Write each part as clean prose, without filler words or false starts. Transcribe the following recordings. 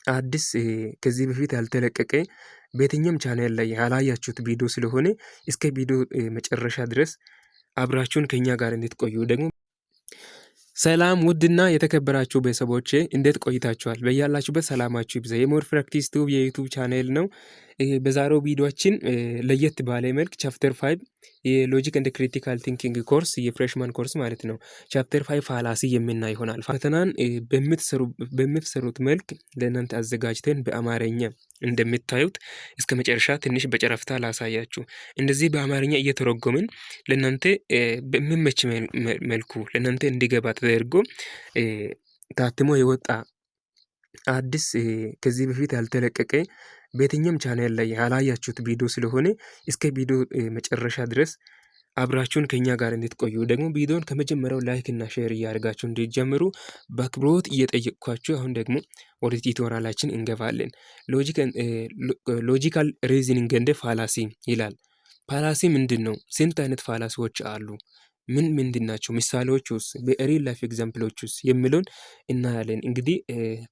አዲስ ከዚህ በፊት ያልተለቀቀ በየትኛውም ቻናል ላይ ያላያችሁት ቪዲዮ ስለሆነ እስከ ቪዲዮ መጨረሻ ድረስ አብራችሁን ከኛ ጋር እንድትቆዩ ደግሞ ሰላም ውድና የተከበራችሁ ቤተሰቦቼ እንዴት ቆይታችኋል? በያላችሁበት ሰላማችሁ ይብዛ። የሞር ፕራክቲስ ቲዩብ የዩቲዩብ ቻናል ነው። በዛሬው ቪዲዮአችን ለየት ባለ መልክ ቻፕተር 5 የሎጂክ ኤንድ ክሪቲካል ቲንኪንግ ኮርስ የፍሬሽማን ኮርስ ማለት ነው። ቻፕተር 5 ፋላሲ የምናይ ይሆናል። ፈተናን በምትሰሩት መልክ ለእናንተ አዘጋጅተን በአማርኛ እንደምታዩት እስከ መጨረሻ ትንሽ በጨረፍታ ላሳያችሁ። እንደዚህ በአማርኛ እየተረጎምን ለእናንተ በሚመች መልኩ ለእናንተ እንዲገባ ተደርጎ ታትሞ የወጣ አዲስ ከዚህ በፊት ያልተለቀቀ በየትኛውም ቻናል ላይ ያላያችሁት ቪዲዮ ስለሆነ እስከ ቪዲዮ መጨረሻ ድረስ አብራችሁን ከኛ ጋር እንድትቆዩ ደግሞ ቪዲዮን ከመጀመሪያው ላይክ እና ሼር እያደርጋችሁ እንዲጀምሩ በአክብሮት እየጠየቅኳችሁ አሁን ደግሞ ወደ ቲቶራላችን እንገባለን። ሎጂካል ሪዝኒንግ እንደ ፋላሲ ይላል። ፋላሲ ምንድን ነው? ስንት አይነት ፋላሲዎች አሉ? ምንድን ናቸው? ምሳሌዎች ውስጥ በሪል ላይፍ ኤግዛምፕሎች ውስጥ የሚለውን እናያለን። እንግዲህ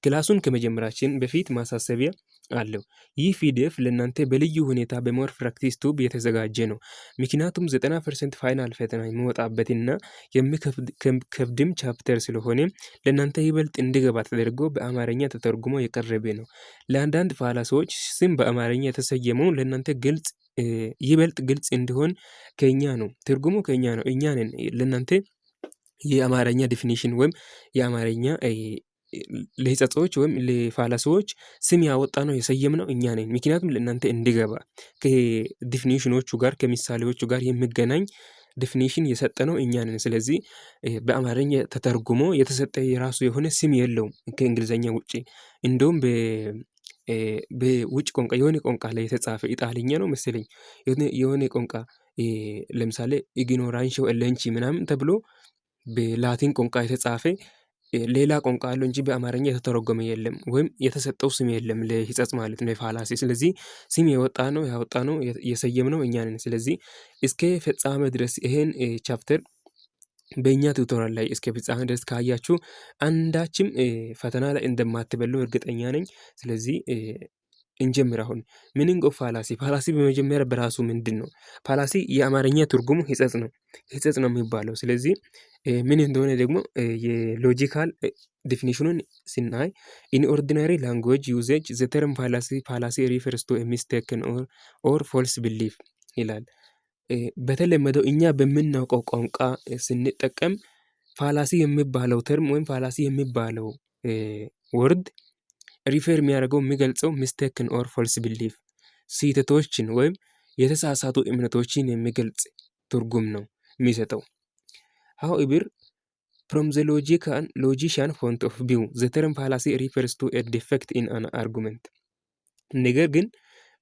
ክላሱን ከመጀመራችን በፊት ማሳሰቢያ አለው። ይህ ፒዲኤፍ ለእናንተ በልዩ ሁኔታ በሞር ፕራክቲስ ቱብ የተዘጋጀ ነው። ምክንያቱም 90% ፋይናል ፈተና የሚወጣበትና የሚከብድም ቻፕተር ስለሆነ ለእናንተ ይበልጥ እንዲገባ ተደርጎ በአማርኛ ተተርጉሞ የቀረበ ነው። ለአንዳንድ ፋላሲዎች ስም በአማርኛ የተሰየመው ለእናንተ ይበልጥ ግልጽ እንዲሆን ከኛ ነው። ትርጉሙ ከኛ ነው። እኛ ነን ለእናንተ የአማርኛ ዲፊኒሽን ወይም የአማርኛ ለሕጸጾች ወይም ለፋላሲዎች ስም ያወጣ ነው የሰየምነው እኛ ነን። ምክንያቱም ለእናንተ እንዲገባ ከዲፊኒሽኖቹ ጋር ከምሳሌዎቹ ጋር የሚገናኝ ዲፊኒሽን የሰጠነው እኛ ነን። ስለዚህ በአማርኛ ተተርጉሞ የተሰጠ የራሱ የሆነ ስም የለውም ከእንግሊዘኛ ውጪ። እንደውም በውጭ ቋንቋ የሆነ ቋንቋ ላይ የተጻፈ ኢጣሊኛ ነው መሰለኝ የሆነ ቋንቋ ለምሳሌ ኢግኖራንሾ ኤለንቺ ምናምን ተብሎ በላቲን ቋንቋ የተጻፈ ሌላ ቋንቋ አለው እንጂ በአማርኛ የተተረጎመ የለም፣ ወይም የተሰጠው ስም የለም ለሕጸጽ ማለት ነው የፋላሲ። ስለዚህ ስም ያወጣ ነው የሰየምነው እኛ ነን። ስለዚህ እስከ ፍጻሜ ድረስ ይሄን ቻፕተር በእኛ ቱቶሪያል ላይ እስከ ፍጻሜ ድረስ ካያችሁ አንዳችም ፈተና ላይ እንደማትበሉ እርግጠኛ ነኝ። ስለዚህ እንጀምር። አሁን ሚኒንግ ኦፍ ፋላሲ። ፋላሲ በመጀመሪያ በራሱ ምንድን ነው? ፋላሲ የአማርኛ ትርጉሙ ሕጸጽ ነው የሚባለው። ስለዚህ ምን እንደሆነ ደግሞ የሎጂካል ዲፊኒሽኑን ስናይ ኢን ኦርዲናሪ ላንጉዌጅ ዩዜጅ ዘ ተርም ፋላሲ ሪፈርስ ቱ ኤ ሚስቴክን ኦር ፎልስ ቢሊፍ ይላል። በተለመደው እኛ በምናውቀው ቋንቋ ስንጠቀም ፋላሲ የሚባለው ተርም ወይም ፋላሲ የሚባለው ወርድ ሪፌር የሚያደርገው የሚገልጸው ሚስቴክን ኦር ፎልስ ቢሊፍ ስህተቶችን ወይም የተሳሳቱ እምነቶችን የሚገልጽ ትርጉም ነው የሚሰጠው። However, from the logician point of view, the term fallacy refers to a defect in an argument. ነገር ግን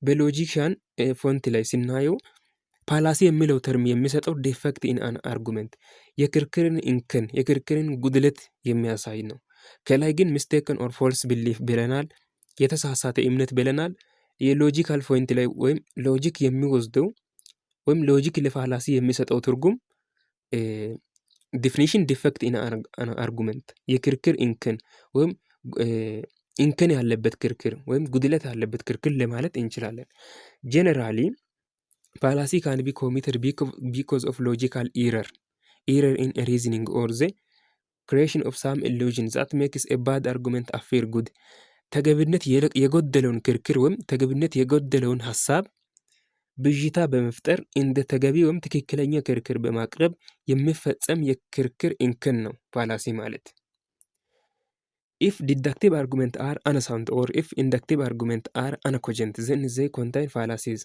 በሎጂሻን ፎንት ላይ ስናየው ፋላሲ የሚለው ተርም የሚሰጠው ዲፌክት ኢን አን አርጉመንት የክርክርን እንከን የክርክርን ጉድለት የሚያሳይ ነው። ከላይ ግን ሚስቴክን ኦር ፎልስ ቢሊፍ ብለናል፣ የተሳሳተ እምነት ብለናል። የሎጂካል ፖይንት ላይ ወይም ሎጂክ የሚወስደው ወይም ሎጂክ ለፋላሲ የሚሰጠው ትርጉም ዲፊኒሽን ዲፌክት ኢን አን አርጉመንት የክርክር እንከን ወይም እንከን ያለበት ክርክር ወይም ጉድለት ያለበት ክርክር ለማለት እንችላለን። ጀነራሊ ፋላሲ ካን ቢ ኮሚትድ ቢኮዝ ኦፍ ሎጂካል ኢረር ኢን ሪዝኒንግ ኦር ዘ ክሬሽን ኦፍ ሳም ኢሉዥን ዛት ሜክስ ኤ ባድ አርጉመንት አፌር ጉድ። ተገቢነት የጎደለውን ክርክር ወይም ተገቢነት የጎደለውን ሀሳብ ብዥታ በመፍጠር እንደ ተገቢ ወይም ትክክለኛ ክርክር በማቅረብ የሚፈጸም የክርክር እንከን ነው ፋላሲ ማለት። ኢፍ ዲዳክቲቭ አርጉመንት አር አንሳውንድ ኦር ኢፍ ኢንዳክቲቭ አርጉመንት አር አንኮጀንት ዘን ዘይ ኮንታይን ፋላሲዝ።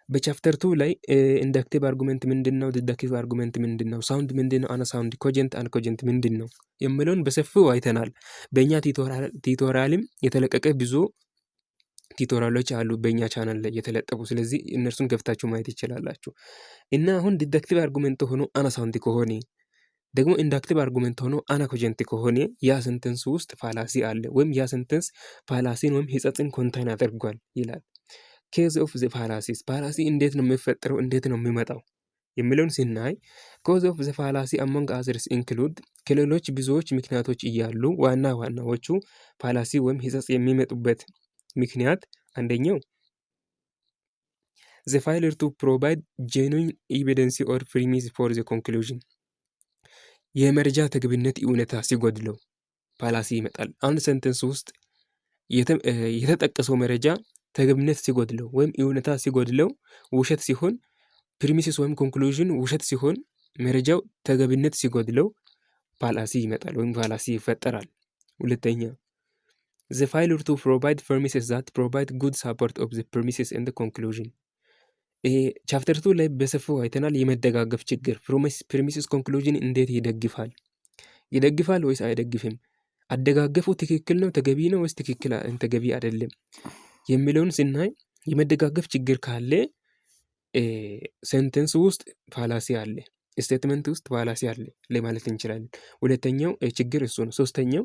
በቻፕተር 2 ላይ ኢንዳክቲቭ አርጉመንት ምንድነው? ዲዳክቲቭ አርጉመንት ምንድነው? ሳውንድ ምንድነው? አንሳውንድ፣ ኮጀንት፣ አንኮጀንት ምንድነው የሚለውን በሰፊው አይተናል። በእኛ ቲቶሪያልም የተለቀቀ ብዙ ቲቶሪያሎች አሉ በእኛ ቻናል ላይ የተለጠፉ። ስለዚህ እነርሱን ገብታችሁ ማየት ይችላላችሁ። እና አሁን ዲዳክቲቭ አርጉመንት ሆኖ አናሳውንድ ከሆነ ደግሞ ኢንዳክቲቭ አርጉመንት ሆኖ አናኮጀንት ከሆነ ያ ሰንተንስ ውስጥ ፋላሲ አለ ወይም ያ ሰንተንስ ፋላሲን ወይም ሕጸጽን ኮንታይን አድርጓል ይላል። ኬዝ ኦፍ ዘ ፋላሲስ። ፋላሲ እንዴት ነው የሚፈጠረው? እንዴት ነው የሚመጣው? የሚለውን ስናይ ኮዝ ኦፍ ዘ ፋላሲ አሞንግ አዘርስ ኢንክሉድ ከሌሎች ብዙዎች ምክንያቶች እያሉ ዋና ዋናዎቹ ፋላሲ ወይም ሕጸጽ የሚመጡበት ምክንያት አንደኛው ዘ ፋይለር ቱ ፕሮቫይድ ጄኑዊን ኤቪደንስ ኦር ፕሪሚስ ፎር ዘ ኮንክሉዥን የመረጃ ተገቢነት እውነታ ሲጎድለው ፋላሲ ይመጣል። አንድ ሰንተንስ ውስጥ የተጠቀሰው መረጃ ተገቢነት ሲጎድለው ወይም እውነታ ሲጎድለው ውሸት ሲሆን ፕሪሚሲስ ወይም ኮንክሉዥን ውሸት ሲሆን መረጃው ተገቢነት ሲጎድለው ፋላሲ ይመጣል ወይም ፋላሲ ይፈጠራል። ሁለተኛ ዘ ፋይለር ቱ ፕሮቫይድ ፕሪሚስስ ዛት ፕሮቫይድ ጉድ ሳፖርት ኦፍ ዘ ፕሪሚስስ ኤንድ ኮንክሉዥን ይሄ ቻፕተር 2 ላይ በሰፊው አይተናል። የመደጋገፍ ችግር ፕሪሚስስ ኮንክሉዥን እንዴት ይደግፋል ወይስ አይደግፍም? አደጋገፉ ትክክል ነው ተገቢ ነው ወይስ ትክክል ተገቢ አይደለም የሚለውን ስናይ የመደጋገፍ ችግር ካለ ሴንተንስ ውስጥ ፋላሲ አለ፣ ስቴትመንት ውስጥ ፋላሲ አለ ለማለት እንችላለን። ሁለተኛው ችግር እሱ ነው። ሶስተኛው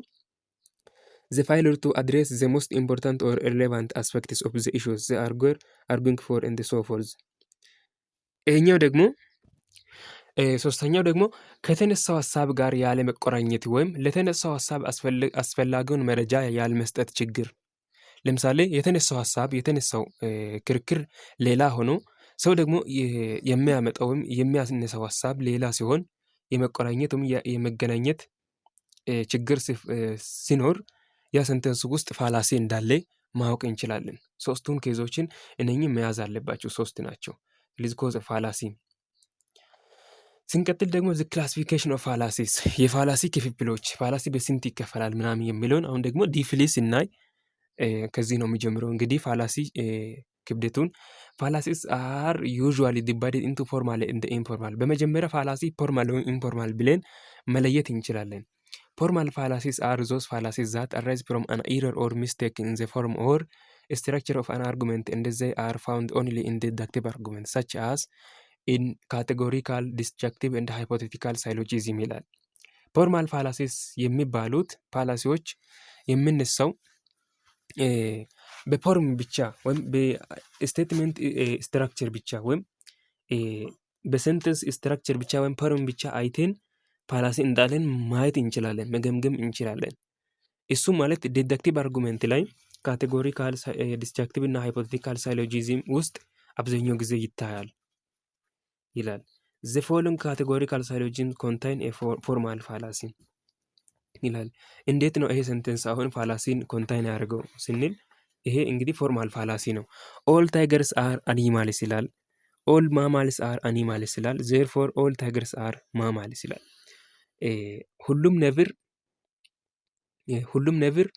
ዘ ፋይለር ቱ አድሬስ ዘ ሞስት ኢምፖርታንት ኦር ሪሌቫንት አስፔክትስ ኦፍ ዘ ኢሹስ ዘ አርጉንግ ፎር ኤንድ ሶ ፎርዝ። ይሄኛው ደግሞ ሶስተኛው ደግሞ ከተነሳው ሀሳብ ጋር ያለ መቆራኘት ወይም ለተነሳው ሀሳብ አስፈላጊውን መረጃ ያልመስጠት ችግር። ለምሳሌ የተነሳው ክርክር ሌላ ሆኖ ሰው ደግሞ የሚያመጣው ወይም የሚያስነሳው ሀሳብ ሌላ ሲሆን የመቆራኘት ወይም የመገናኘት ችግር ሲኖር ያ ሰንተንስ ውስጥ ፋላሲ እንዳለ ማወቅ እንችላለን። ሶስቱን ኬዞችን እነኚህ መያዝ አለባቸው። ሶስት ናቸው። ፕሊዝ ኮዝ ፋላሲ። ስንቀጥል ደግሞ ዘ ክላሲፊኬሽን ኦፍ ፋላሲስ የፋላሲ ክፍፍሎች፣ ፋላሲ በስንት ይከፈላል ምናምን የሚለውን አሁን ደግሞ ዲፍሊ ስናይ ከዚህ ነው የሚጀምረው። እንግዲህ ፋላሲ ክብደቱን ፋላሲስ አር ዩዥዋሊ ዲቫይድድ ኢንቱ ፎርማል ኤንድ ኢንፎርማል። በመጀመሪያ ፋላሲ ፎርማል ወይም ኢንፎርማል ብለን መለየት እንችላለን። ፎርማል ፋላሲስ አር ዞስ ፋላሲስ ዛት አራይዝ ፍሮም አን ኢረር ኦር ሚስቴክ ኢን ዘ ፎርም ኦር structure of an argument and they are found only in deductive arguments such as in categorical, disjunctive and hypothetical syllogism ይላል። ፎርማል ፋላሲስ የሚባሉት ፋላሲዎች የምንሰው በፎርም ብቻ ወይም በስቴትመንት ስትራክቸር ብቻ ወይም በሴንተንስ ስትራክቸር ብቻ ወይም ፎርም ብቻ አይተን ፋላሲ እንዳለን ማየት እንችላለን፣ መገምገም እንችላለን። እሱ ማለት ዲዳክቲቭ አርጉመንት ላይ ካቴጎሪካል፣ ዲስጃክቲቭ እና ሃይፖቴቲካል ሳይሎጂዝም ውስጥ አብዛኛው ጊዜ ይታያል ይላል። ዘ ፎሎዊንግ ካቴጎሪካል ሳይሎጂዝም ኮንታይን ፎርማል ፋላሲ ይላል። እንዴት ነው ይሄ ሴንተንስ አሁን ፋላሲን ኮንታይን ያደርገው ስንል ይሄ እንግዲህ ፎርማል ፋላሲ ነው። ኦል ታይገርስ አር አኒማልስ ይላል። ኦል ማማልስ አር አኒማልስ ይላል። ዜርፎር ኦል ታይገርስ አር ማማልስ ይላል። ሁሉም ነብር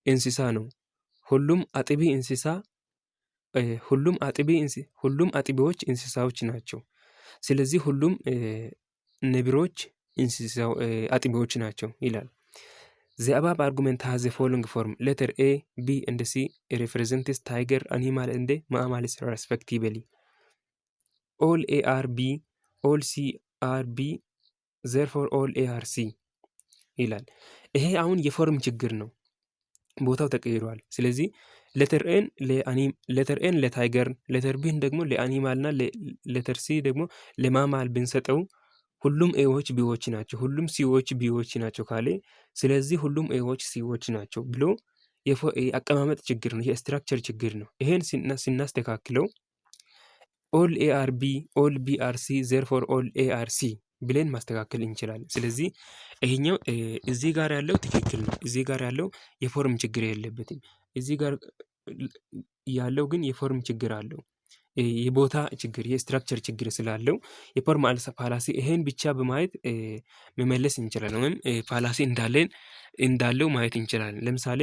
እንስሳ ነው። ሁሉም አጥቢዎች እንስሳዎች ናቸው። ስለዚህ ሁሉም ነብሮች አጥቢዎች ናቸው ይላል። The above argument has the following form. Letter A, B and C represents tiger, animal and mammals respectively. All A are B, all C are B, therefore all A are C ይላል። ይሄ አሁን የፎርም ችግር ነው። ቦታው ተቀይሯል። ስለዚህ ሌተር ኤን ለታይገር፣ ሌተር ቢን ደግሞ ለአኒማል እና ሌተር ሲ ደግሞ ለማማል ብንሰጠው ሁሉም ኤዎች ቢዎች ናቸው፣ ሁሉም ሲዎች ቢዎች ናቸው ካለ ስለዚህ ሁሉም ኤዎች ሲዎች ናቸው ብሎ አቀማመጥ ችግር ነው፣ የስትራክቸር ችግር ነው። ይሄን ስናስተካክለው ኦል ኤ አር ቢ፣ ኦል ቢ አር ሲ፣ ዜርፎር ኦል ኤ አር ሲ ብለን ማስተካከል እንችላለን። ስለዚህ ይሄኛው እዚህ ጋር ያለው ትክክል ነው። እዚህ ጋር ያለው የፎርም ችግር የለበትም። እዚህ ጋር ያለው ግን የፎርም ችግር አለው። የቦታ ችግር፣ የስትራክቸር ችግር ስላለው የፎርማል ፋላሲ ይሄን ብቻ በማየት መመለስ እንችላለን፣ ወይም ፋላሲ እንዳለው ማየት እንችላለን። ለምሳሌ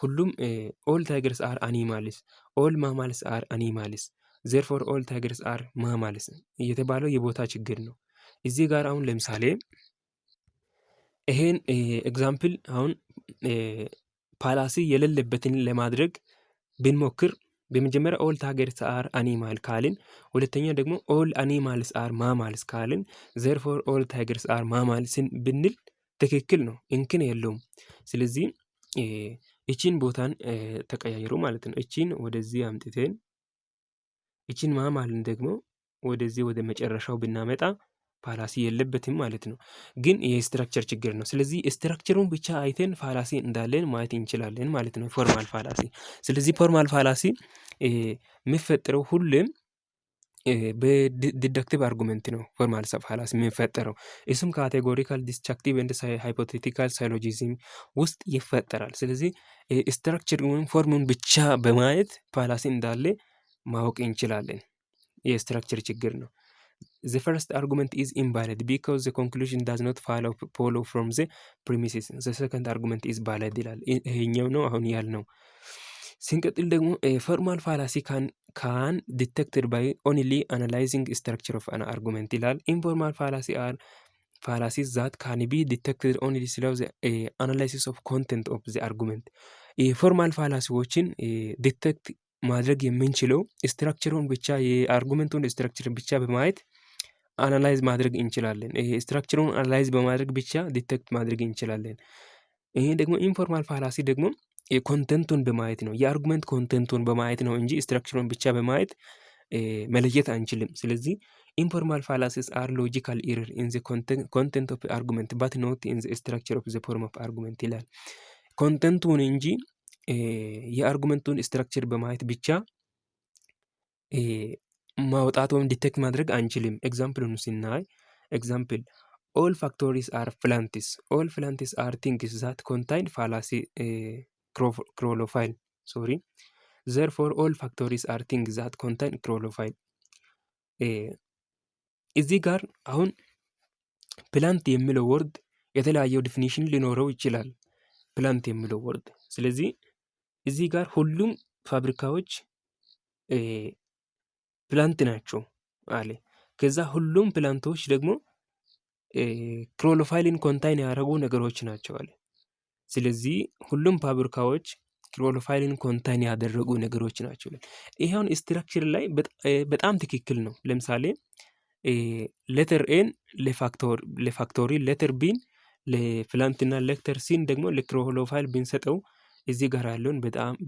ሁሉም ኦል ታይገርስ አር አኒማልስ፣ ኦል ማማልስ አር አኒማልስ፣ ዜርፎር ኦል ታይገርስ አር ማማልስ የተባለው የቦታ ችግር ነው። እዚህ ጋር አሁን ለምሳሌ ይሄን ኤግዛምፕል አሁን ፋላሲ የሌለበትን ለማድረግ ብንሞክር በመጀመሪያ ኦል ታይገርስ አር አኒማል ካልን፣ ሁለተኛ ደግሞ ኦል አኒማልስ አር ማማልስ ካልን ዜርፎር ኦል ታይገርስ አር ማማልስን ብንል ትክክል ነው፣ እንክን የለውም። ስለዚህ እቺን ቦታን ተቀያየሩ ማለት ነው። እቺን ወደዚህ አምጥተን እቺን ማማልን ደግሞ ወደዚህ ወደ መጨረሻው ብናመጣ ፋላሲ የለበትም ማለት ነው። ግን የስትራክቸር ችግር ነው። ስለዚህ ስትራክቸሩን ብቻ አይተን ፋላሲ እንዳለን ማየት እንችላለን ማለት ነው። ፎርማል ፋላሲ። ስለዚህ ፎርማል ፋላሲ የሚፈጠረው ሁሌም በዲደክቲቭ አርጉመንት ነው። ፎርማል ፋላሲ የሚፈጠረው እሱም ካቴጎሪካል ዲስቻክቲቭ ኤንድ ሃይፖቴቲካል ሳይሎጂዝም ውስጥ ይፈጠራል። ስለዚህ ስትራክቸሩን ፎርሙን ብቻ በማየት ፋላሲ እንዳለ ማወቅ እንችላለን። የስትራክቸር ችግር ነው። The first argument is invalid because the conclusion does not follow from the premises. The second argument is valid ይላል። ይሄኛው ነው አሁን ያልነው። ሲንቀጥል ደግሞ ፎርማል ፋላሲ ካን ዲቴክትድ ባይ ኦንሊ አናላይዚንግ ስትራክቸር ኦፍ አን አርጉመንት ይላል። ኢንፎርማል ፋላሲ አር ፋላሲስ ዛት ካን ቢ ዲቴክትድ ኦንሊ ስለው አናላይሲስ ኦፍ ኮንቴንት ኦፍ ዘ አርጉመንት። የፎርማል ፋላሲዎችን ዲቴክት ማድረግ የምንችለው ስትራክቸሩን ብቻ የአርጉመንቱን ስትራክቸር ብቻ በማየት አናላይዝ ማድረግ እንችላለን። ይሄ ስትራክቸሩን አናላይዝ በማድረግ ብቻ ዲቴክት ማድረግ እንችላለን። ይሄ ደግሞ ኢንፎርማል ፋላሲ ደግሞ የኮንቴንቱን በማየት ነው፣ የአርጉመንት ኮንቴንቱን በማየት ነው እንጂ ስትራክቸሩን ብቻ በማየት መለየት አንችልም። ስለዚህ ኢንፎርማል ፋላሲስ አር ሎጂካል ኢረር ኢን ዘ ኮንቴንት ኦፍ አርጉመንት ባት ኖት ኢን ዘ ስትራክቸር ኦፍ ዘ ፎርም ኦፍ አርጉመንት ይላል። ኮንቴንቱን እንጂ የአርጉመንቱን ስትራክቸር በማየት ብቻ ማውጣት ወይም ዲቴክት ማድረግ አንችልም። ኤግዛምፕሉን ስናይ ኤግዛምፕል ኦል ፋክቶሪስ አር ፍላንቲስ። ኦል ፍላንቲስ አር ቲንግስ ዛት ኮንታይን ፋላሲ ክሎሮፋይል ሶሪ ዘርፎር ኦል ፋክቶሪስ አር ቲንግስ ዛት ኮንታይን ክሎሮፋይል። እዚህ ጋር አሁን ፕላንት የሚለው ወርድ የተለያየው ዲፊኒሽን ሊኖረው ይችላል። ፕላንት የሚለው ወርድ ስለዚህ እዚህ ጋር ሁሉም ፋብሪካዎች ፕላንት ናቸው አለ። ከዛ ሁሉም ፕላንቶች ደግሞ ክሎሮፋይልን ኮንታይን ያደረጉ ነገሮች ናቸው አለ። ስለዚህ ሁሉም ፋብሪካዎች ክሎሮፋይልን ኮንታይን ያደረጉ ነገሮች ናቸው። ይሄውን ስትራክቸር ላይ በጣም ትክክል ነው። ለምሳሌ ሌተር ኤን ለፋክቶሪ፣ ሌተር ቢን ለፕላንትና ሌተር ሲን ደግሞ ለክሎሮፋይል ብንሰጠው እዚህ ጋር ያለውን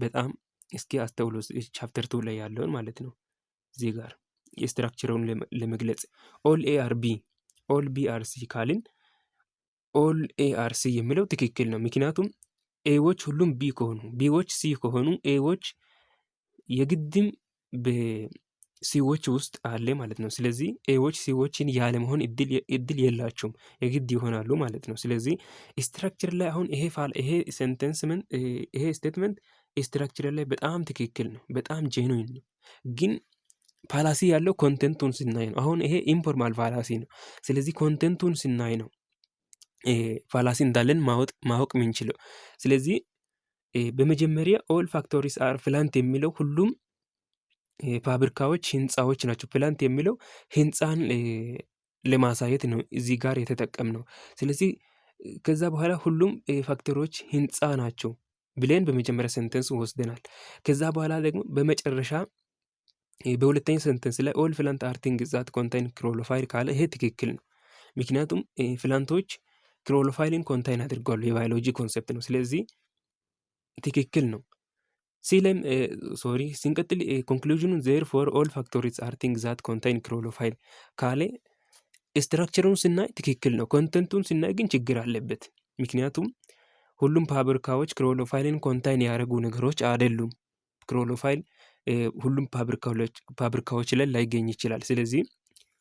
በጣም እስኪ አስተውሎ ቻፕተር 2 ላይ ያለውን ማለት ነው። እዚህ ጋር የስትራክቸሩን ለመግለጽ ኦል ኤ አር ቢ ኦል ቢ አር ሲ ካልን ኦል ኤ አር ሲ የሚለው ትክክል ነው። ምክንያቱም ኤዎች ሁሉም ቢ ከሆኑ ቢዎች ሲ ከሆኑ ኤዎች የግድም በሲዎች ውስጥ አለ ማለት ነው። ስለዚህ ኤዎች ሲዎችን ያለመሆን እድል የላቸውም፣ የግድ ይሆናሉ ማለት ነው። ስለዚህ ስትራክቸር ላይ አሁን ይሄ ሴንተንስመንት ይሄ ስቴትመንት ስትራክቸር ላይ በጣም ትክክል ነው፣ በጣም ጄኑዊን ነው። ግን ፋላሲ ያለው ኮንቴንቱን ስናይ ነው። አሁን ይሄ ኢንፎርማል ፋላሲ ነው። ስለዚህ ኮንቴንቱን ስናይ ነው ፋላሲ እንዳለን ማወቅ ምንችለው። ስለዚህ በመጀመሪያ ኦል ፋክቶሪስ አር ፕላንት የሚለው ሁሉም ፋብሪካዎች ህንፃዎች ናቸው። ፕላንት የሚለው ህንፃን ለማሳየት ነው እዚህ ጋር የተጠቀምነው። ስለዚህ ከዛ በኋላ ሁሉም ፋክተሪዎች ህንፃ ናቸው ብለን በመጀመሪያ ሴንተንስ ወስደናል። ከዛ በኋላ ደግሞ በመጨረሻ በሁለተኛ ሴንተንስ ላይ ኦል ፕላንት አር ቲንግስ ዛት ኮንታይን ክሎሮፋይል ካለ ይሄ ትክክል ነው። ምክንያቱም ፕላንቶች ክሎሮፋይልን ኮንታይን አድርጓሉ፣ የባዮሎጂ ኮንሴፕት ነው። ስለዚህ ትክክል ነው። ሲለም ሶሪ ሲንቀጥል ኮንክሉዥኑን ዜር ፎር ኦል ፋክቶሪስ አር ቲንግስ ዛት ኮንታይን ክሎሮፋይል ካለ ስትራክቸሩን ስናይ ትክክል ነው። ኮንተንቱን ስናይ ግን ችግር አለበት። ምክንያቱም ሁሉም ፋብሪካዎች ክሎሮፋይልን ኮንታይን ያደረጉ ነገሮች አይደሉም። ክሎሮፋይል ሁሉም ፋብሪካዎች ላይ ላይገኝ ይችላል። ስለዚህ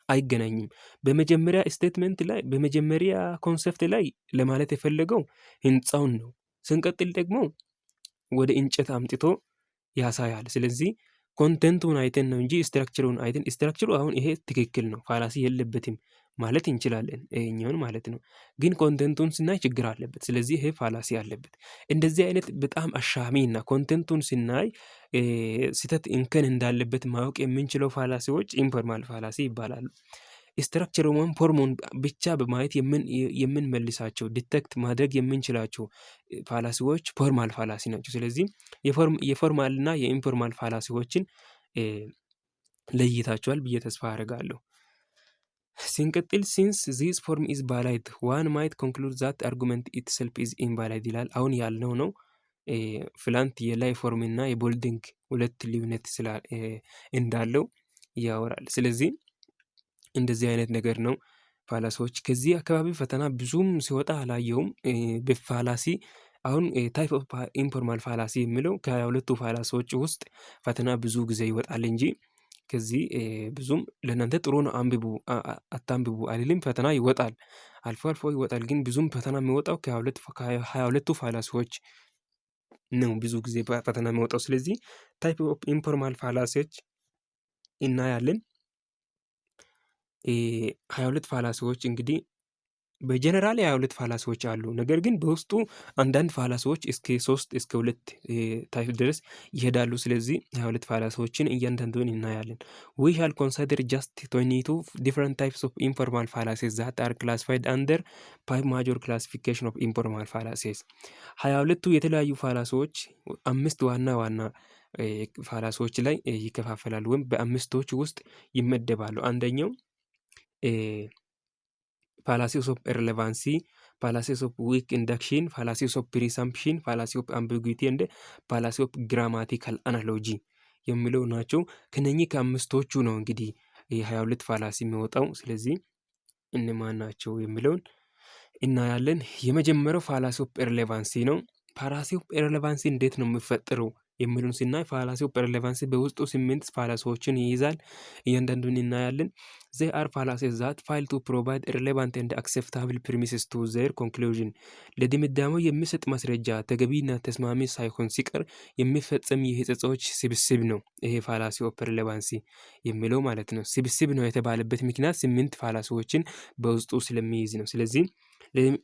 አይገናኝም። በመጀመሪያ ስቴትመንት ላይ በመጀመሪያ ኮንሰፕት ላይ ለማለት የፈለገው ህንፃውን ነው። ስንቀጥል ደግሞ ወደ እንጨት አምጥቶ ያሳያል። ስለዚህ ኮንቴንቱን አይተን ነው እንጂ ስትራክቸሩን አይተን ስትራክቸሩ አሁን ይሄ ትክክል ነው ፋላሲ የለበትም ማለት እንችላለን፣ ይሄኛውን ማለት ነው። ግን ኮንቴንቱን ስናይ ችግር አለበት። ስለዚህ ይሄ ፋላሲ አለበት። እንደዚህ አይነት በጣም አሻሚ እና ኮንቴንቱን ስናይ ስህተት እንከን እንዳለበት ማወቅ የምንችለው ፋላሲዎች ኢንፎርማል ፋላሲ ይባላሉ። ስትራክቸሩን ፎርሙን ብቻ በማየት የምንመልሳቸው ዲቴክት ማድረግ የምንችላቸው ፋላሲዎች ፎርማል ፋላሲ ናቸው። ስለዚህ የፎርማል እና የኢንፎርማል ፋላሲዎችን ለይታቸዋል ብዬ ተስፋ አደርጋለሁ። ሲንቀጥል ሲንስ ዚስ ፎርም ኢዝ ቫሊድ ዋን ማይት ኮንክሉድ ዛት አርጉመንት ኢትሰልፍ ኢዝ ኢንቫሊድ ይላል። አሁን ያልነው ነው ፍላንት የላይ ፎርም እና የቦልዲንግ ሁለት ልዩነት እንዳለው ያወራል። ስለዚህ እንደዚህ አይነት ነገር ነው ፋላሲዎች። ከዚህ አካባቢ ፈተና ብዙም ሲወጣ አላየሁም። በፋላሲ አሁን ታይፕ ኦፍ ኢንፎርማል ፋላሲ የሚለው ከ22ቱ ፋላሲዎች ውስጥ ፈተና ብዙ ጊዜ ይወጣል እንጂ ከዚህ ብዙም ለእናንተ ጥሩ ነው አንብቡ አታንብቡ አልልም። ፈተና ይወጣል፣ አልፎ አልፎ ይወጣል። ግን ብዙም ፈተና የሚወጣው ከ22ቱ ፋላሲዎች ነው ብዙ ጊዜ ፈተና የሚወጣው። ስለዚህ ታይፕ ኦፍ ኢንፎርማል ፋላሲዎች እናያለን። 22 ፋላሲዎች እንግዲህ በጀነራል 22 ፋላሲዎች አሉ። ነገር ግን በውስጡ አንዳንድ ፋላሲዎች እስከ 3 እስከ 2 ታይፕ ድረስ ይሄዳሉ። ስለዚህ 22 ፋላሲዎችን እያንዳንዱን እናያለን። we shall consider just 22 different types of informal fallacies that are classified under 5 major classification of informal fallacies። 22ቱ የተለያዩ ፋላሲዎች አምስት ዋና ዋና ፋላሲዎች ላይ ይከፋፈላሉ ወይም በአምስቶች ውስጥ ይመደባሉ። አንደኛው fallacies of irrelevancy, fallacies of weak induction, fallacies of presumption, fallacy of ambiguity and fallacy of grammatical analogy የሚለው ናቸው። ከነኚህ ከአምስቶቹ ነው እንግዲህ የ22 ፋላሲ የሚወጣው። ስለዚህ እነማን ናቸው የሚለውን እናያለን። የመጀመሪያው ፋላሲ ኦፍ ኢርሌቫንሲ ነው። ፋላሲ ኦፍ ኢርሌቫንሲ እንዴት ነው የሚፈጠረው የሚሉን ስናይ ፋላሲ ኦፍ ኢርሌቫንሲ በውስጡ 8 ፋላሲዎችን ይይዛል። እያንዳንዱን እናያለን። they are fallacies that fail to provide relevant and acceptable premises to their conclusion። ለድምዳሜው የሚሰጥ ማስረጃ ተገቢና ተስማሚ ሳይሆን ሲቀር የሚፈጸም የሕጸጾች ስብስብ ነው። ይሄ ፋላሲ ኦፍ ኢርሌቫንሲ የሚለው ማለት ነው። ስብስብ ነው የተባለበት ምክንያት 8 ፋላሲዎችን በውስጡ ስለሚይዝ ነው። ስለዚህ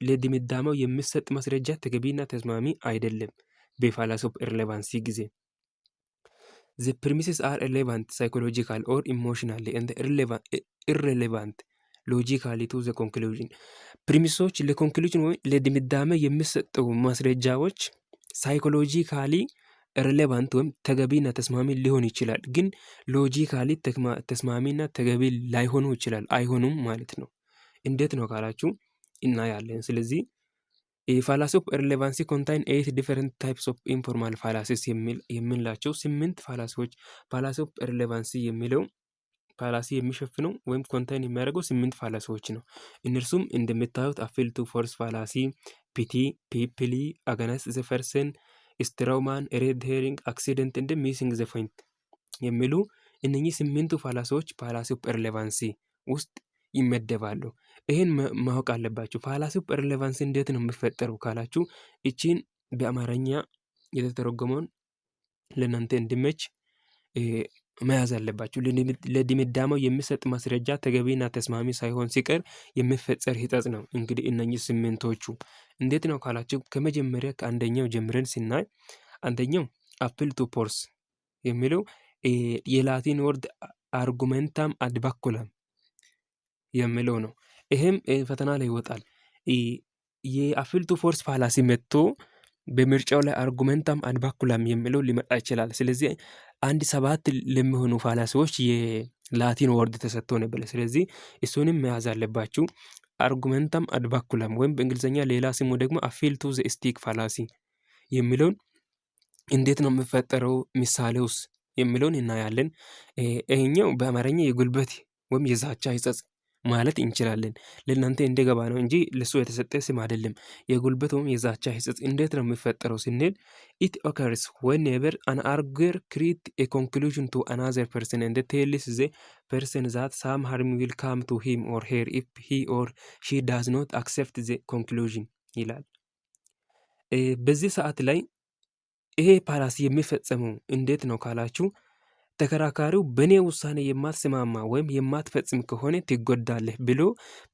ለድምዳሜው የሚሰጥ ማስረጃ ተገቢና ተስማሚ አይደለም በፋላሲ ኦፍ ኢርሌቫንሲ ጊዜ። the premises are relevant psychological or emotionally and irrelevant logically to the conclusion። ፕሪሚሶች ለኮንክሉዥን ወይም ለድምዳሜ የሚሰጡ ማስረጃዎች ሳይኮሎጂካሊ ሪሌቫንት ወይም ተገቢና ተስማሚ ሊሆን ይችላል፣ ግን ሎጂካሊ ተስማሚና ተገቢ ላይሆኑ ይችላል፣ አይሆኑም ማለት ነው። እንዴት ነው ካላችሁ እናያለን። ስለዚህ fallacy of irrelevancy contain 8 different types of informal fallacies የምንላቸው 8 ፋላሲዎች fallacy of irrelevancy የሚለው ፋላሲ የሚሸፍነው ወይም ኮንታይን የሚያደርገው 8 ፋላሲዎች ነው። እነርሱም እንደምታዩት appeal to force fallacy፣ pity፣ people against the person፣ strawman፣ red herring፣ accident and missing the point የሚሉ እነኚህ 8ቱ ፋላሲዎች fallacy of irrelevancy ውስጥ ይመደባሉ። ይሄን ማወቅ አለባችሁ። ፋላሲ ኦፍ ኢርሌቫንሲ እንዴት ነው የሚፈጠረው ካላችሁ እቺን በአማርኛ የተተረጎመውን ለእናንተ እንዲመች መያዝ አለባችሁ። ለድምዳሜው የሚሰጥ ማስረጃ ተገቢና ተስማሚ ሳይሆን ሲቀር የሚፈጠር ሕጸጽ ነው። እንግዲህ እነኚህ 8ቶቹ እንዴት ነው ካላችሁ ከመጀመሪያ ከአንደኛው ጀምረን ስናይ አንደኛው appeal to force የሚለው የላቲን ወርድ argumentum ad baculum የሚለው ነው። ይሄም ፈተና ላይ ይወጣል። የappeal to force ፋላሲ መጥቶ በምርጫው ላይ argumentum ad baculum የሚለው ሊመጣ ይችላል። ስለዚህ 7 ለሚሆኑ ፋላሲዎች የላቲን ወርድ ተሰጥቶ ነበር። ስለዚህ እሱንም መያዝ አለባችሁ። argumentum ad baculum ወይም በእንግሊዝኛ ሌላ ስሙ ደግሞ appeal to the stick ፋላሲ የሚለውን እንዴት ነው የሚፈጠረው ምሳሌውስ የሚለውን እናያለን። ይሄኛው በአማርኛ የጉልበት ወይም የዛቻ ሕጸጽ ማለት እንችላለን። ለእናንተ እንደገባ ነው እንጂ ለሱ የተሰጠ ስም አይደለም። የጉልበት ወይም የዛቻ ሕጸጽ እንዴት ነው የሚፈጠረው ስንል it occurs whenever an arguer creates a conclusion to another person and tells the person that some harm will come to him or her if he or she does not accept the conclusion ይላል። በዚህ ሰዓት ላይ ይሄ ፋላሲ የሚፈጸመው እንዴት ነው ካላችሁ ተከራካሪው በእኔ ውሳኔ የማትስማማ ወይም የማትፈጽም ከሆነ ትጎዳለህ ብሎ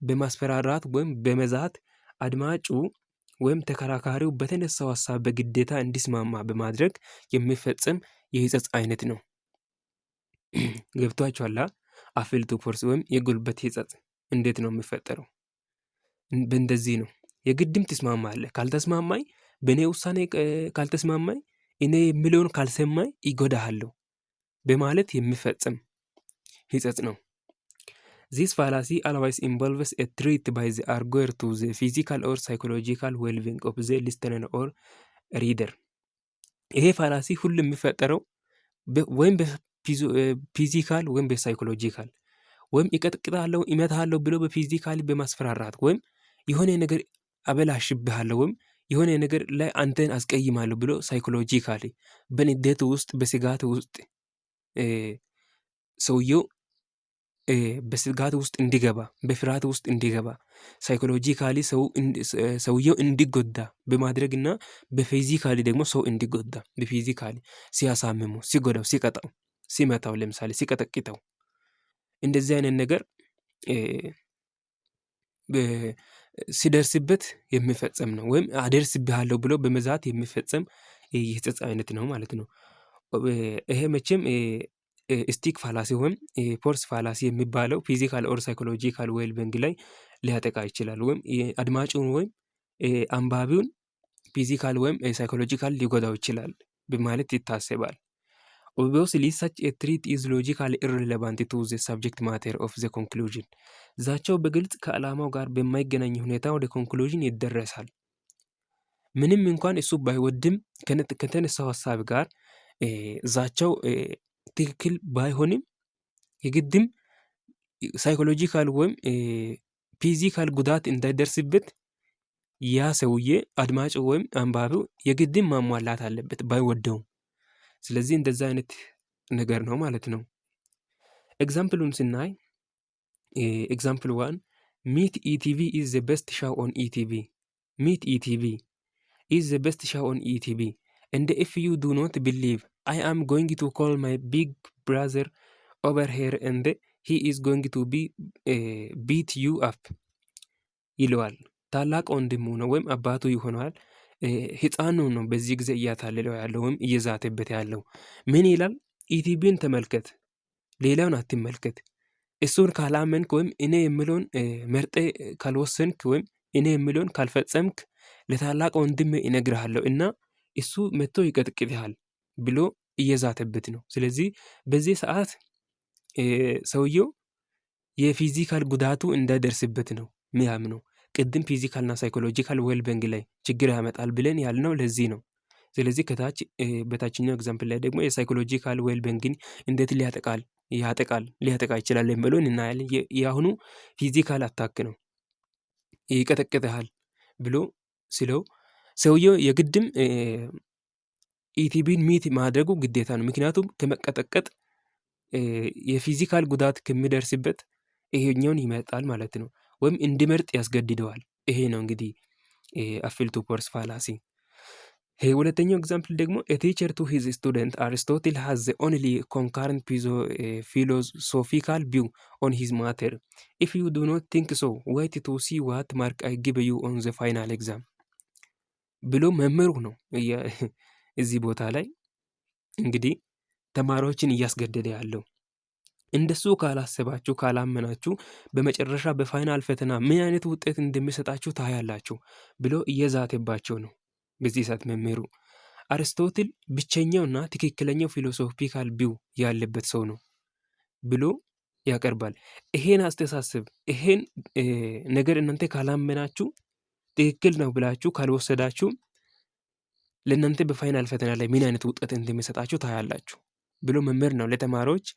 በማስፈራራት ወይም በመዛት አድማጩ ወይም ተከራካሪው በተነሳው ሀሳብ በግዴታ እንዲስማማ በማድረግ የሚፈጸም የሕጸጽ አይነት ነው። ገብቷችኋል? appeal to force ወይም የጉልበት ሕጸጽ እንዴት ነው የሚፈጠረው? በእንደዚህ ነው። የግድም ትስማማለህ። ካልተስማማኝ በእኔ ውሳኔ ካልተስማማኝ እኔ የሚለውን ካልሰማኝ ይጎዳሃለሁ በማለት የሚፈጸም ሕጸጽ ነው። This fallacy always involves a threat by the arguer to the physical or psychological well-being of the listener or reader። ይሄ ፋላሲ ሁሉ የሚፈጠረው ወይም በፊዚካል ወይም በሳይኮሎጂካል ወይም እቀጠቅጥሃለሁ፣ እመታሃለሁ ብሎ በፊዚካሊ በማስፈራራት ወይም የሆነ ነገር አበላሽብሃለሁ ወይም የሆነ ነገር ላይ አንተን አስቀይማለሁ ብሎ ሳይኮሎጂካሊ በንዴት ውስጥ በስጋት ውስጥ ሰውየው በስጋት ውስጥ እንዲገባ በፍርሃት ውስጥ እንዲገባ ሳይኮሎጂካሊ ሰውየው እንዲጎዳ በማድረግና በፊዚካሊ ደግሞ ሰው እንዲጎዳ በፊዚካሊ ሲያሳምሙ፣ ሲጎዳው፣ ሲቀጣው፣ ሲመታው፣ ለምሳሌ ሲቀጠቅጠው እንደዚህ አይነት ነገር ሲደርስበት የሚፈጸም ነው። ወይም አደርስብሃለሁ ብሎ በመዛት የሚፈጸም የጸጸት አይነት ነው ማለት ነው። ይሄ መቼም ስቲክ ፋላሲ ወይም ፎርስ ፋላሲ የሚባለው ፊዚካል ኦር ሳይኮሎጂካል ዌልቢንግ ላይ ሊያጠቃ ይችላል። ወይም አድማጩን ወይም አንባቢውን ፊዚካል ወይም ሳይኮሎጂካል ሊጎዳው ይችላል በማለት ይታሰባል። Obviously, such a treat is logically irrelevant to the subject matter of the conclusion. ዛቻው በግልጽ ከዓላማው ጋር በማይገናኝ ሁኔታ ወደ ኮንክሉዥን ይደረሳል። ምንም እንኳን እሱ ባይወድም ከተነሳው ሀሳብ ጋር ዛቻው ትክክል ባይሆንም የግድም ሳይኮሎጂካል ወይም ፊዚካል ጉዳት እንዳይደርስበት ያ ሰውዬ አድማጭ ወይም አንባቢው የግድም ማሟላት አለበት ባይወደውም። ስለዚህ እንደዛ አይነት ነገር ነው ማለት ነው። ኤግዛምፕሉን ስናይ ኤግዛምፕል 1 ሚት ኢቲቪ ኢዝ ዘ ቤስት ሾው ኦን ኢቲቪ ሚት ኢቲቪ ኢዝ ዘ ቤስት ሾው ኦን ኢቲቪ and if you do not believe I am going to call my big brother over here and he is going to beat you up ይለዋል። ታላቅ ወንድሙ ነው ወይም አባቱ ይሆናል። ህፃኑ ነው በዚህ ጊዜ እያታለለው ያለው ወይም እየዛተበት ያለው። ምን ይላል? ኢቲቪን ተመልከት፣ ሌላውን አትመልከት። እሱን ካላመንክ ወይም እኔ የምለውን መርጤ ካልወሰንክ ወይም እኔ የምለውን ካልፈጸምክ ለታላቅ ወንድሜ እነግርሃለሁ እና እሱ መጥቶ ይቀጥቅጥሃል ብሎ እየዛተበት ነው። ስለዚህ በዚህ ሰዓት ሰውየው የፊዚካል ጉዳቱ እንዳይደርስበት ነው የሚያምነው። ቅድም ፊዚካልና ሳይኮሎጂካል ዌልቢንግ ላይ ችግር ያመጣል ብለን ያልነው ለዚህ ነው። ስለዚህ ከታች በታችኛው ኤግዛምፕል ላይ ደግሞ የሳይኮሎጂካል ዌልቢንግን እንዴት ሊያጠቃ ይችላል የሚለውን እናያለን። የአሁኑ ፊዚካል አታክ ነው፣ ይቀጠቅጥሃል ብሎ ሲለው ሰውየው የግድም ኢቲቪን ሚት ማድረጉ ግዴታ ነው። ምክንያቱም ከመቀጠቀጥ የፊዚካል ጉዳት ከሚደርስበት ይሄኛውን ይመርጣል ማለት ነው፣ ወይም እንዲመርጥ ያስገድደዋል። ይሄ ነው እንግዲህ አፊል ቱ ፎርስ ፋላሲ። ሁለተኛው ኤግዛምፕል ደግሞ a teacher to his student Aristotle has the only concurrent philosophical view on his matter. If you do not think so, wait to see what mark I give you on the final exam ብሎ መምህሩ ነው እዚህ ቦታ ላይ እንግዲህ ተማሪዎችን እያስገደደ ያለው። እንደሱ ካላሰባችሁ ካላመናችሁ በመጨረሻ በፋይናል ፈተና ምን አይነት ውጤት እንደሚሰጣችሁ ታያላችሁ ብሎ እየዛተባቸው ነው በዚህ ሰዓት መምህሩ። አርስቶትል ብቸኛውና ትክክለኛው ፊሎሶፊካል ቢው ያለበት ሰው ነው ብሎ ያቀርባል። ይሄን አስተሳሰብ ይሄን ነገር እናንተ ካላመናችሁ ትክክል ነው ብላችሁ ካልወሰዳችሁ ለእናንተ በፋይናል ፈተና ላይ ምን አይነት ውጤት እንደሚሰጣችሁ ታያላችሁ ብሎ መምህር ነው ለተማሪዎች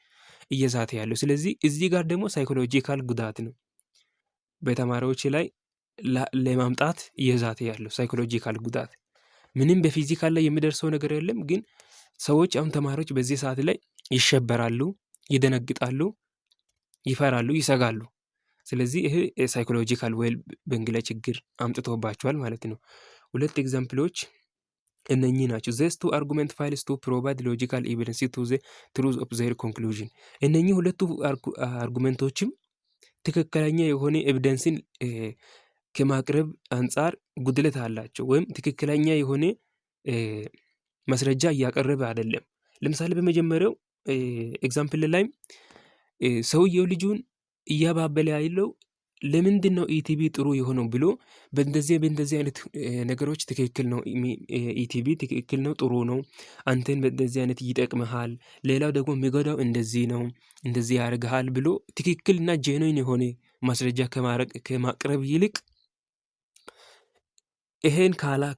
እየዛተ ያለው። ስለዚህ እዚህ ጋር ደግሞ ሳይኮሎጂካል ጉዳት ነው በተማሪዎች ላይ ለማምጣት እየዛተ ያለው ሳይኮሎጂካል ጉዳት። ምንም በፊዚካል ላይ የሚደርሰው ነገር የለም፣ ግን ሰዎች አሁን ተማሪዎች በዚህ ሰዓት ላይ ይሸበራሉ፣ ይደነግጣሉ፣ ይፈራሉ፣ ይሰጋሉ። ስለዚህ ይሄ ሳይኮሎጂካል ዌልቢንግ ላይ ችግር አምጥቶባቸዋል ማለት ነው። ሁለት ኤግዛምፕሎች እነኚህ ናቸው። ዘስ ቱ አርጉመንት ፋይልስ ቱ ፕሮቫይድ ሎጂካል ኤቪደንስ ቱ ዘ ትሩዝ ኦፍ ዘር ኮንክሉዥን። እነኚህ ሁለቱ አርጉመንቶችም ትክክለኛ የሆነ ኤቪደንስን ከማቅረብ አንጻር ጉድለት አላቸው፣ ወይም ትክክለኛ የሆነ ማስረጃ እያቀረበ አይደለም። ለምሳሌ በመጀመሪያው ኤግዛምፕል ላይ ሰውየው ልጁን እያባበለ ያለው ለምንድን ነው ኢቲቪ ጥሩ የሆነው ብሎ በእንደዚህ አይነት ነገሮች ትክክል ነው፣ ኢቲቪ ትክክል ነው፣ ጥሩ ነው፣ አንተን በእንደዚህ አይነት ይጠቅምሃል፣ ሌላው ደግሞ የሚጎዳው እንደዚህ ነው፣ እንደዚህ ያደርግሃል ብሎ ትክክልና ጄኖይን የሆነ ማስረጃ ከማቅረብ ይልቅ ይሄን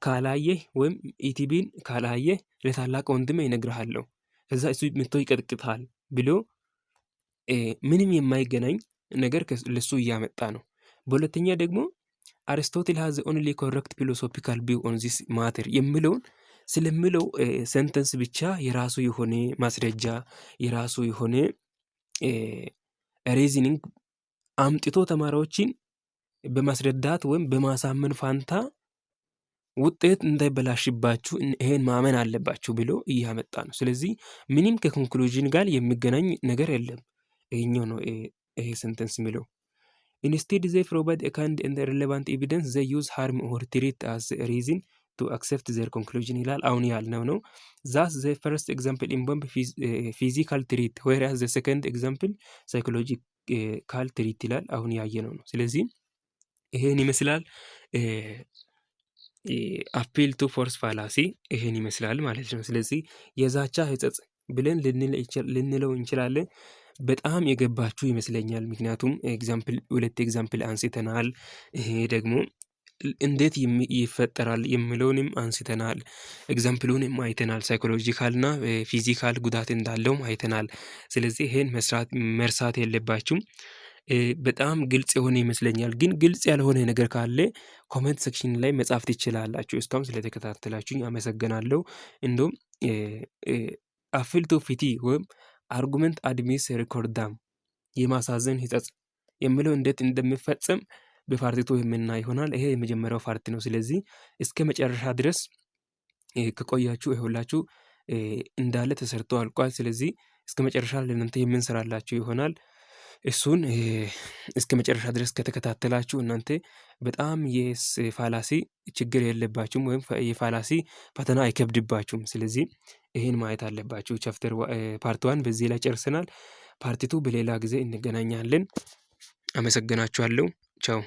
ካላየህ ወይም ኢቲቪን ካላየህ ለታላቅ ወንድሜ ይነግርሃለሁ ከዛ እሱ መጥቶ ይቀጥቅጥሃል ብሎ ምንም የማይገናኝ ነገር ለሱ እያመጣ ነው። በሁለተኛ ደግሞ አርስቶትል ሃዝ ኦንሊ ኮረክት ፊሎሶፊካል ቪው ኦን ዚስ ማተር የሚለውን ስለሚለው ሰንተንስ ብቻ የራሱ የሆነ ማስረጃ የራሱ የሆነ ሪዝኒንግ አምጥቶ ተማሪዎችን በማስረዳት ወይም በማሳመን ፋንታ ውጤት እንዳይበላሽባችሁ ይሄን ማመን አለባችሁ ብሎ እያመጣ ነው። ስለዚህ ምንም ከኮንክሉዥን ጋር የሚገናኝ ነገር የለም። ይሄኛው ነው ይሄ ሰንተንስ የሚለው ኢንስቴድ ዘይ ፕሮቫይድ ኤ ካይንድ ኤንድ ሪሌቫንት ኤቪደንስ ዘይ ዩዝ ሃርም ኦር ትሪት አስ ሪዝን ቱ አክሰፕት ዘር ኮንክሉዥን ይላል። አሁን ያልነው ነው። ዛስ ዘ ፈርስት ኤግዛምፕል ኢንቮልቭ ፊዚካል ትሪት ዌርአስ ዘ ሰከንድ ኤግዛምፕል ሳይኮሎጂካል ትሪት ይላል። አሁን ያየነው ነው። ስለዚህ ይሄን ይመስላል አፒል ቱ ፎርስ ፋላሲ ይሄን ይመስላል ማለት ነው። ስለዚህ የዛቻ ሕጸጽ ብለን ልንለው እንችላለን። በጣም የገባችሁ ይመስለኛል። ምክንያቱም ሁለት ኤግዛምፕል አንስተናል። ይሄ ደግሞ እንዴት ይፈጠራል የሚለውንም አንስተናል። ኤግዛምፕሉንም አይተናል። ሳይኮሎጂካል እና ፊዚካል ጉዳት እንዳለውም አይተናል። ስለዚህ ይሄን መርሳት የለባችሁም። በጣም ግልጽ የሆነ ይመስለኛል። ግን ግልጽ ያልሆነ ነገር ካለ ኮሜንት ሴክሽን ላይ መጻፍ ትችላላችሁ። እስካሁን ስለተከታተላችሁኝ አመሰግናለሁ። እንዲሁም አፊል ቱ ፊቲ ወይም አርጉመንት አድሚስ ሪኮርዳም የማሳዘን ሕጸጽ የሚለው እንዴት እንደሚፈጸም በፓርት 2 የምናይ ይሆናል። ይሄ የመጀመሪያው ፓርት ነው። ስለዚህ እስከ መጨረሻ ድረስ ከቆያችሁ ይኸውላችሁ እንዳለ ተሰርቶ አልቋል። ስለዚህ እስከ መጨረሻ ለእናንተ የምንሰራላችሁ ይሆናል። እሱን እስከ መጨረሻ ድረስ ከተከታተላችሁ እናንተ በጣም የፋላሲ ችግር የለባችሁም ወይም የፋላሲ ፈተና አይከብድባችሁም። ስለዚህ ይሄን ማየት አለባችሁ። ቻፕተር ፓርት 1 በዚህ ላይ ጨርሰናል። ፓርት 2 በሌላ ጊዜ እንገናኛለን። አመሰግናችኋለሁ። ቻው